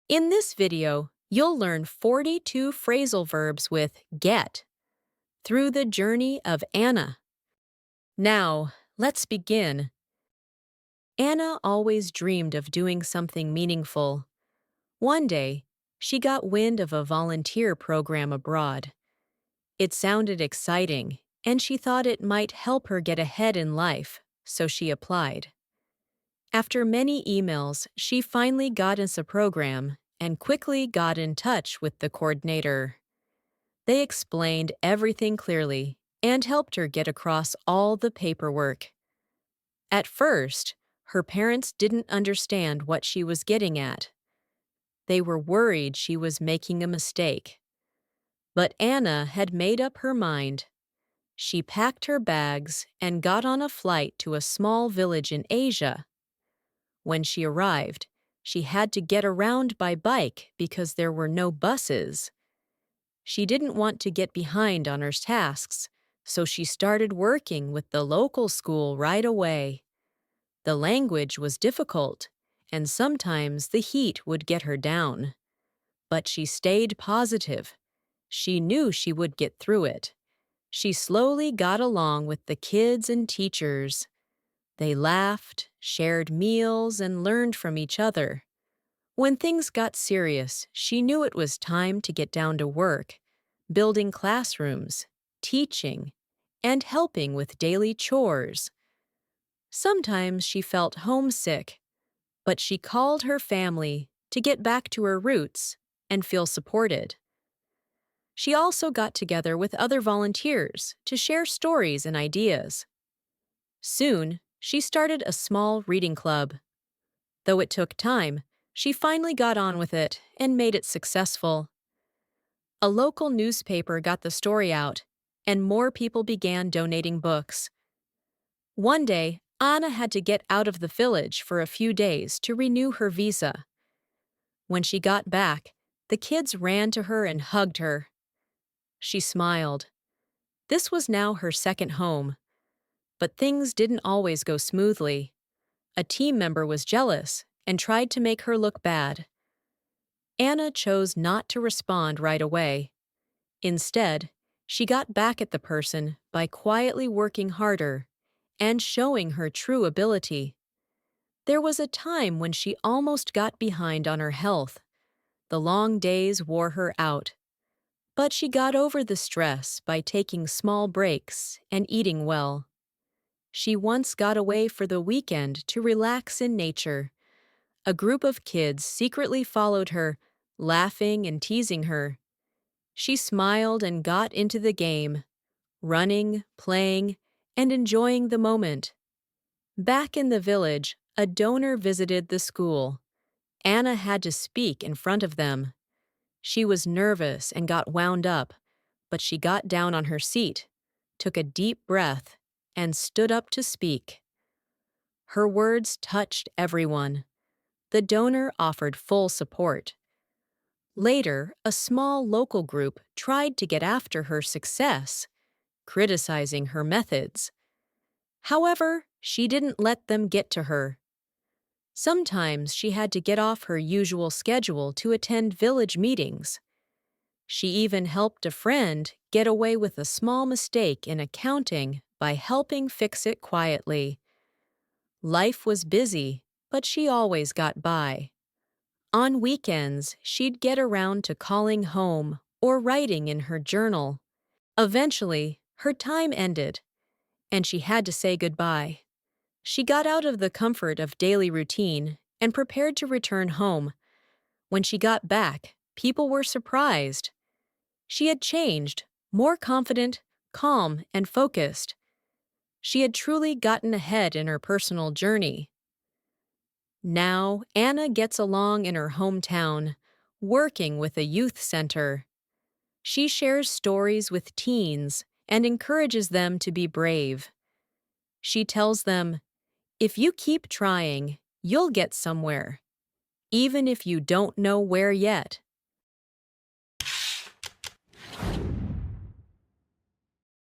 In this video, you'll learn 42 phrasal verbs with get through the journey of Anna. Now, let's begin. Anna always dreamed of doing something meaningful. One day, she got wind of a volunteer program abroad. It sounded exciting, and she thought it might help her get ahead in life, so she applied. After many emails, she finally got into the program and quickly got in touch with the coordinator. They explained everything clearly and helped her get across all the paperwork. At first, her parents didn't understand what she was getting at. They were worried she was making a mistake. But Anna had made up her mind. She packed her bags and got on a flight to a small village in Asia. When she arrived, she had to get around by bike because there were no buses. She didn't want to get behind on her tasks, so she started working with the local school right away. The language was difficult, and sometimes the heat would get her down. But she stayed positive. She knew she would get through it. She slowly got along with the kids and teachers. They laughed, shared meals, and learned from each other. When things got serious, she knew it was time to get down to work, building classrooms, teaching, and helping with daily chores. Sometimes she felt homesick, but she called her family to get back to her roots and feel supported. She also got together with other volunteers to share stories and ideas. Soon, she started a small reading club. Though it took time, she finally got on with it and made it successful. A local newspaper got the story out, and more people began donating books. One day, Anna had to get out of the village for a few days to renew her visa. When she got back, the kids ran to her and hugged her. She smiled. This was now her second home. But things didn't always go smoothly. A team member was jealous and tried to make her look bad. Anna chose not to respond right away. Instead, she got back at the person by quietly working harder and showing her true ability. There was a time when she almost got behind on her health. The long days wore her out. But she got over the stress by taking small breaks and eating well. She once got away for the weekend to relax in nature. A group of kids secretly followed her, laughing and teasing her. She smiled and got into the game, running, playing, and enjoying the moment. Back in the village, a donor visited the school. Anna had to speak in front of them. She was nervous and got wound up, but she got down on her seat, took a deep breath, and stood up to speak. Her words touched everyone. The donor offered full support. Later, a small local group tried to get after her success, criticizing her methods. However, she didn't let them get to her. Sometimes she had to get off her usual schedule to attend village meetings. She even helped a friend get away with a small mistake in accounting by helping fix it quietly. Life was busy, but she always got by. On weekends, she'd get around to calling home or writing in her journal. Eventually, her time ended, and she had to say goodbye. She got out of the comfort of daily routine and prepared to return home. When she got back, people were surprised. She had changed, more confident, calm, and focused. She had truly gotten ahead in her personal journey. Now, Anna gets along in her hometown, working with a youth center. She shares stories with teens and encourages them to be brave. She tells them, "If you keep trying, you'll get somewhere, even if you don't know where yet."